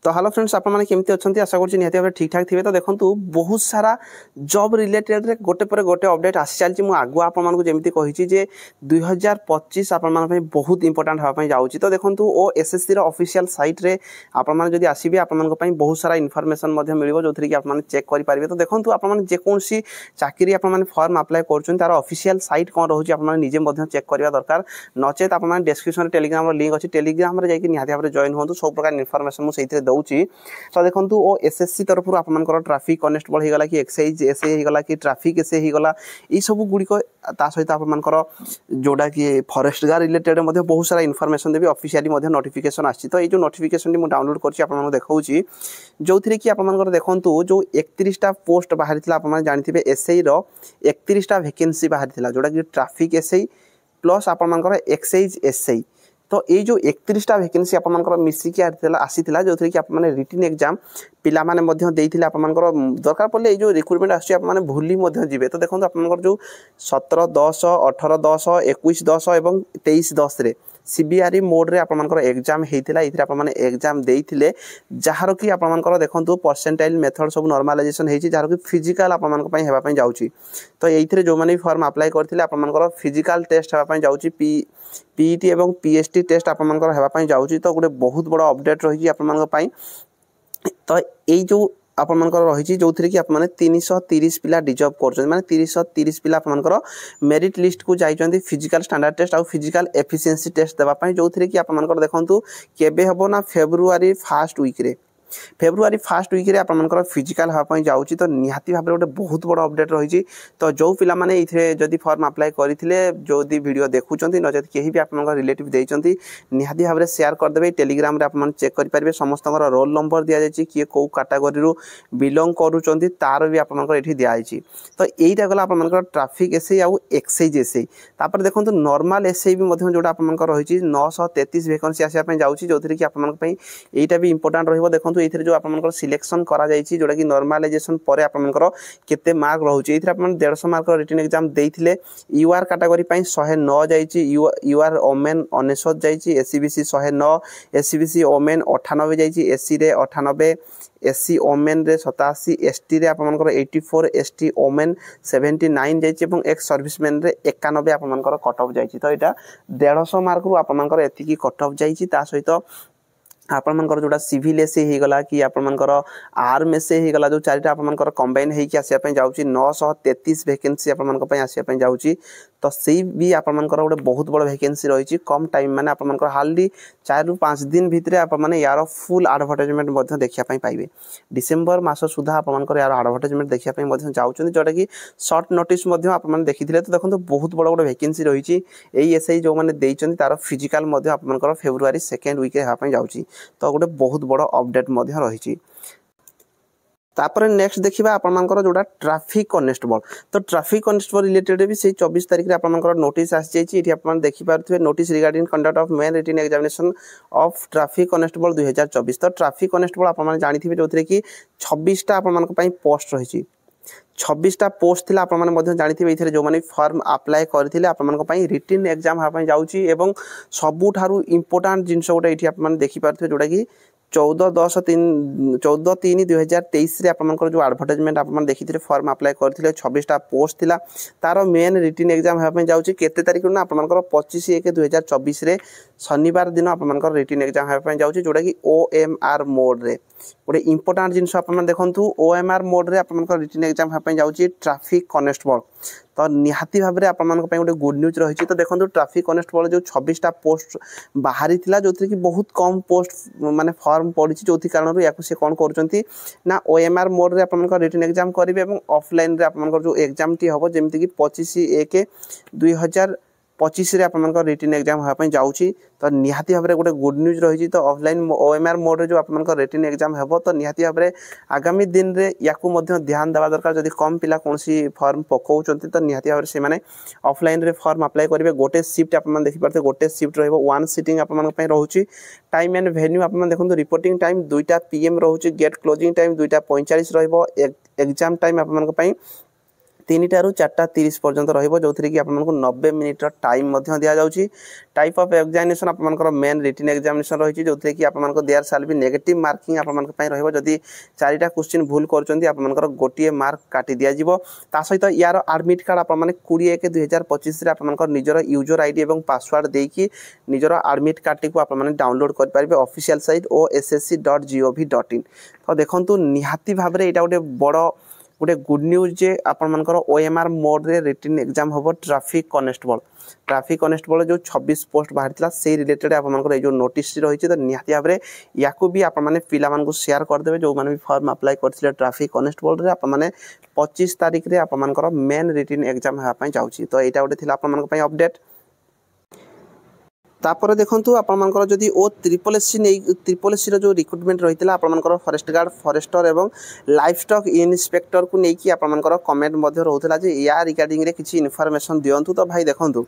तो hello friends आपण माने केमती अछंती आशा करछि निहाती भाबे ठीक ठाक थिबे। तो देखंतु बहुत सारा जॉब रिलेटेड रे गोटे पर गोटे अपडेट आसी चलछि। मु आगु आपण मानको जेमती कहिछि जे 2025 आपण मान पे बहुत इंपोर्टेंट हवा पई जाउछि। तो देखंतु ओ एसएससी रो ऑफिशियल साइट रे आपण मान जदी आसीबे आपण मान पई बहुत सारा इन्फॉर्मेशन मध्ये मिलिबो जोथरि कि आपण मान चेक करि पारिबे। तो देखंतु आपण मान जे कोनसी चाकरी आपण मान फॉर्म अप्लाई करछन तार ऑफिशियल साइट कोन रहउछि आपण मान निजे मध्ये चेक करिवा दरकार। नचेत आपण मान डिस्क्रिप्शन टेलीग्राम रो लिंक अछि, टेलीग्राम रे जाई कि निहाती भाबे जॉइन होंतु। सब प्रकार इन्फॉर्मेशन मु सेइथे दउछि। तो देखंतु ओ एसएससी तरफ रु आपण मानकर ट्रैफिक कांस्टेबल हे गला कि एक्साइज एसए हे गला कि ट्रैफिक एसए हे गला ई सब गुडी को ता सहित आपण मानकर जोडा कि फॉरेस्ट गार्ड रिलेटेड मध्ये बहुत सारा इन्फॉर्मेशन देबी। ऑफिशियली मध्ये नोटिफिकेशन आछि। तो ए जो नोटिफिकेशन मु डाउनलोड करछि आपण मानको देखाउछि जोथि कि आपण मानकर देखंतु जो 31 टा पोस्ट बाहरितला आपण मान जानिथिबे एसए रो 31 टा वैकेंसी बाहरितला जोडा कि ट्रैफिक एसए प्लस आपण मानकर एक्साइज एसए। तो ये जो 31 टा वैकेंसी आपण मानकर मिसिकी आसीथिला जोथि कि आपण माने रिटन एग्जाम पिला माने मध्ये देइथिले आपण मानकर दरकार पड़ले ए जो रिक्रूटमेंट आछि आपण माने भूली मध्ये जिवे। तो देखंतु आपण मानकर जो 17 10 18 10 21 10 एवं 23 10 रे सीबीआरई मोड रे आपण मानकर एग्जाम हेतिला। इथि आपण माने एग्जाम देइथिले जहार कि आपण मानकर देखंतु परसेंटाइल मेथड सब नॉर्मलाइजेशन हेछि जहार कि फिजिकल आपण मानक पई हेबा पई जाउछि। तो एइथिरे जो माने फॉर्म अप्लाई करथिले आपण मानकर फिजिकल टेस्ट हेबा पई जाउछि। पीईटी एवं पीएसटी टेस्ट आपण मानकर हेबा पई जाउछि। तो गोटे बहुत बड़ अपडेट रहिछि आपण मानक पई। तो एई जो आपण मानकर रहिछि जोथि कि आपण माने 330 पिला डिजर्व करछन माने 330 पिला आपण मानकर मेरिट लिस्ट को जाइछन्ती फिजिकल स्टैंडर्ड टेस्ट और फिजिकल एफिशिएंसी टेस्ट देबा पई जोथि कि आपण मानकर देखंतु केबे हबो ना फेब्रुवारी फर्स्ट वीक रे फेब्रुवारी फर्स्ट वीक रे आपण मानकर फिजिकल हवा पई जाउछि। तो निहाती भाबरे गोटे बहुत बड़ अपडेट रहिछि। तो जो पिला माने इथे जदी फॉर्म अप्लाई करिथिले जोदी वीडियो देखुचंती नजत केही भी आपण मानकर रिलेटिव देइचंती निहाती भाबरे शेयर कर देबे। टेलीग्राम रे आपण चेक करि परिबे समस्तकर रोल नंबर दिया जायछि कि को कैटेगरी रो बिलोंग करूचंती तार भी आपण मानकर एठी दिया आइछि। तो एइटा गला आपण मानकर ट्रैफिक एसए आ एक्साइज एसए। तापर देखंतु नॉर्मल एसए भी मध्ये जोडा आपण मानकर रहिछि 933 वैकेंसी आसिया पई जाउछि जोथि कि आपण मानक पई एइटा भी इंपोर्टेंट रहइबो। देखंतु एथिरे जो आपन सिलेक्शन करा जायछि जोडा कि नॉर्मलाइजेशन परे आपन केते मार्क रहउछि। एथिरे आपन 150 मार्क रिटन एग्जाम देइथिले यूआर कैटेगरी पई 109 जायछि, यूआर ओमेन 99 जायछि, एससीबीसी 109, एससीबीसी ओमेन 98 जायछि, एससी रे 98, एससी ओमेन रे 87, एसटी रे आपन 84, एसटी ओमेन 79 जायछि एवं एक्स सर्विसमैन रे 91 आपन कट ऑफ जायछि। तो एटा 150 मार्क रु आपन एतिकी कट ऑफ जायछि। ता सहित आपण मानकर जोडा सिविल एसए हे गला कि आपण मानकर आर्म एसए हे गला जो चारिटा आपण मानकर कंबाइन हे कि आसिया पई जाउची 933 वैकेंसी आपण मानकर पई आसिया पई जाउची। तो सेही भी आपण मानकर गोटे बहुत बड़ वैकेंसी रहिछि। कम टाइम माने आपण मानकर हार्डली 4 रु 5 दिन भितरे आपण माने यार फुल एडवर्टाइजमेंट मध्ये देखिया पई पाइबे। डिसेंबर मास सुधा आपण मानकर यार एडवर्टाइजमेंट देखिया पई मध्ये जाउचंती जोटा कि शॉर्ट नोटिस मध्ये आपण माने देखिथिले। तो देखंतु बहुत बड़ गोटे वैकेंसी रहिछि। एई एसआई जो माने देइचंती तार फिजिकल मध्ये आपण मानकर फेब्रुवारी सेकंड वीक रे हा पई जाउची। तो गोटे बहुत बड़ अपडेट मध्ये रहिछि। तापर नेक्स्ट देखिबा आपण मानकर जोडा ट्रैफिक कांस्टेबल। तो ट्रैफिक कांस्टेबल रिलेटेड भी से 24 तारिख रे आपण मानकर नोटिस आसी जायछि। एठी आपण देखि पारथुबे notice regarding conduct of main written examination of traffic constable 2024। तो ट्रैफिक कांस्टेबल आपण माने जानिथिबे जोथरे कि 26 टा आपण मानक पई पोस्ट रहिछि। 26 टा पोस्ट थिला आपण माने मध्ये जानिथिबे। इथरे जो माने फॉर्म अप्लाई करथिले आपण मानक पई रिटन एग्जाम हा पई जाउछि एवं सबु थारु इंपोर्टेंट जिंस गोटे एठी आपण माने देखि पारथुबे जोडा कि 14/3/2023 रे आपण मानकर जो एडवर्टाइजमेंट आपण देखिथिले फॉर्म अप्लाई करथिले 26 टा पोस्ट थिला तार मेन रिटन एग्जाम हा पई जाउछि केते तारिख ना आपण मानकर 25/1/2024 रे शनिवार दिन आपण मानकर रिटन एग्जाम हा पई जाउछि जोडा कि ओएमआर मोड रे गोटे इंपोर्टेंट जिंस आपण देखंतु ओएमआर मोड रे आपण मानकर रिटन एग्जाम हा पई जाउछि ट्रैफिक कांस्टेबल। तो निहाती भाबरे आपण मानक पई गोटे गुड न्यूज रहिछि। तो देखंतु ट्रैफिक कांस्टेबल जो 26 टा पोस्ट बाहरी थिला जोथि कि बहुत कम पोस्ट माने फॉर्म पडिछि जोथि कारण याकु से कोन करचंती ना ओएमआर मोड रे आपण मानकर रिटन एग्जाम करिवे एवं ऑफलाइन रे आपण मानकर जो एग्जाम टी हबो जेमति कि 25/1/2025 रे आपण मानकर रिटन एग्जाम हा पई जाउछि। तो निहाती भाबरे गोटे गुड न्यूज रहिछि। तो ऑफलाइन ओएमआर मोड रे जो आपण मानकर रिटन एग्जाम हेबो तो निहाती भाबरे आगामी दिन रे याकु मध्ये ध्यान देबा दरकार। जदि कम पिला कोनसी फॉर्म पकोउचंती तो निहाती भाबरे से माने ऑफलाइन रे फॉर्म अप्लाई करिवे। गोटे शिफ्ट आपण मान देखि परते गोटे शिफ्ट रहइबो 1 सिटिंग आपण मान पई रहउछि। टाइम एंड वेन्यू आपण मान देखंतु रिपोर्टिंग टाइम 2टा पीएम रहउछि। गेट क्लोजिंग टाइम 2टा 45 रहइबो। एग्जाम टाइम आपण मान पई तीनटारू 4:30 पर्यंत रहिबो जोथि कि आपमनको 90 मिनिट टाइम मध्य दिया जाउची। टाइप ऑफ एग्जामिनेशन आपमनकर मेन रिटन एग्जामिनेशन रहिची जोथि कि आपमनको देयर साल भी नेगेटिव मार्किंग आपमनक पय रहिबो जदि 4टा क्वेश्चन भूल करचंती आपमनकर गोटिए मार्क काटी दिया जिवो। ता सहित यार एडमिट कार्ड आपमने 20/1/2025 रे आपमनकर निजर यूजर आईडी एवं पासवर्ड देकी निजर एडमिट कार्ड को आपमने डाउनलोड कर पारिबे ऑफिशियल साइट ossc.gov.in। तो देखंतु निहाती भाबरे एटा गोटे बड़ गोटे गुड न्यूज जे आपण मनकर ओएमआर मोड रे रिटन एग्जाम होबो ट्रैफिक कॉन्स्टेबल जो 26 पोस्ट बाहरला से रिलेटेड आपण मनकर जो नोटिस रही तो निहाती भाबरे याकू भी आपण माने पिला मान को शेयर कर देबे जो माने भी फॉर्म अप्लाई करथिले ट्रैफिक कॉन्स्टेबल रे आपण माने 25 तारिख रे आपण मनकर मेन रिटन एग्जाम हा पय जाउची। तो एटा गोटे थिला आपण मनकर पय अपडेट। तापर देखंतु आपण मानकर जदि ओ ट्रिपल एससी रो जो रिक्रूटमेंट रहितला आपण मानकर फॉरेस्ट गार्ड फॉरेस्टर एवं लाइफ स्टॉक इंस्पेक्टर को नेकी आपण मानकर कमेंट मध्ये रहउतला जे या रिगार्डिंग रे किछि इन्फॉर्मेशन दियंतु। तो भाई देखंतु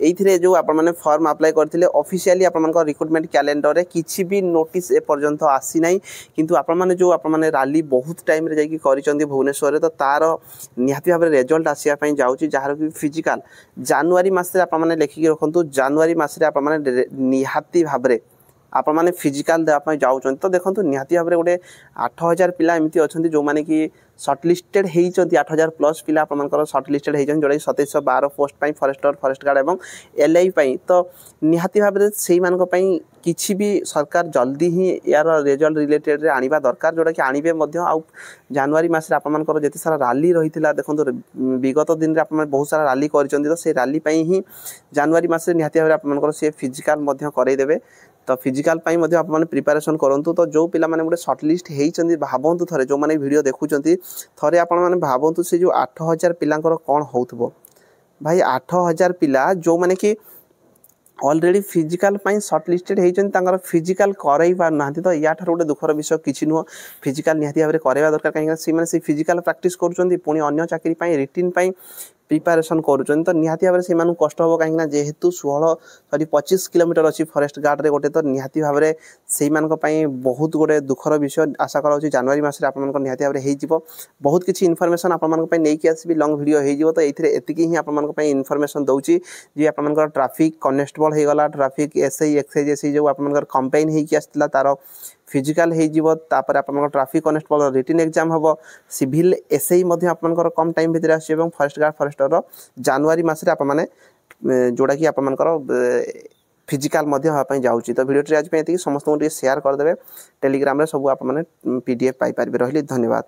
एथिरे जो आपण माने फॉर्म अप्लाई करथिले ऑफिशियली आपण मानकर रिक्रूटमेंट कैलेंडर रे किछि भी नोटिस ए पर्यंत आसी नै किंतु आपण माने जो आपण माने रैली बहुत टाइम रे जाई करिसंती भुवनेश्वर रे तो तार निहाती भाबरे रिजल्ट आसिया पय जाउची जहार कि फिजिकल जनवरी मास रे आपण माने लेखि रखंतु जनवरी मास रे आपण निहाती भाबरे आपण माने फिजिकल दे आपण जाउछन। तो देखंतु निहाती भाबरे गोटे 8000 पिला एमिति अछंती जो माने कि शॉर्टलिस्टेड हेइचंती 8000 प्लस पिला आपण मानकर शॉर्टलिस्टेड हेइचन जोडे 2712 पोस्ट पय फॉरेस्ट गार्ड एवं एलआई पय। तो निहाती भाबरे सेही मानक पय किछि भी सरकार जल्दी ही यार रिजल्ट रिलेटेड रे आनिबा दरकार जोडा कि आनिबे मध्य आ जनवरी मास रे आपण मानकर जेते सारा रैली रहितला देखंतु विगत दिन रे आपण बहुत सारा रैली करिसंती। तो से रैली पय ही जनवरी मास रे निहाती भाबरे आपण मानकर से फिजिकल मध्य करइ देबे। तो फिजिकल पय मध्य आपण माने प्रिपरेशन करंतु। तो जो पिला माने गोटे शॉर्टलिस्ट हेइचंती भाबंतु थरे जो माने वीडियो देखुचंती थरे आपण माने भाबंतु से जो 8000 पिलांकर कोन होउथबो भाई 8000 पिला जो माने कि ऑलरेडी फिजिकल पय शॉर्टलिस्टेड हेइचंती तांकर फिजिकल करई पार नांती। तो या थार गोटे दुखर विषय किछि नुह फिजिकल निहाती भाबरे करैबा दरकार काहे से माने से फिजिकल प्रैक्टिस करूचंती पुनी अन्य चाकरी पय रिटन पय प्रिपरेशन करूचन। तो निहाती भाबरे से मानु कष्ट हो कहीं जेहेतु 25 किलोमीटर अच्छी फॉरेस्ट गार्ड रे गोटे। तो निहाती भाबरे से मानक पय बहुत गोटे दुखर विषय आशा कराउची जनवरी मास रे आपन निहाती भाबरे हेइ जिवो बहुत किछि इन्फॉर्मेशन आपन मानक पय नै कि आसीबी लॉन्ग वीडियो हेइ जिवो। तो एथिरे एतिकी ही आपन मानक पय इन्फॉर्मेशन दउची जे आपन मानक ट्रैफिक कॉन्स्टेबल हे गला ट्रैफिक एसआई एक्सआई जो आपन मानक कंपेन हेइ कि आस्तिला तारो फिजिकल हे जीवो। तापर आपन ट्रैफिक कॉन्स्टेबल रिटन एग्जाम हबो सिविल एसआई मध्ये आपन कम टाइम भितर आसी एवं फॉरेस्ट गार्ड फॉरेस्टर जनवरी मास रे आपन माने जोडा कि आपन फिजिकल मध्ये हा पय जाउची। तो वीडियो रे आज पे एति समस्त को शेयर कर देबे टेलीग्राम रे सब आपन माने पीडीएफ पाई पारबे। रहली धन्यवाद।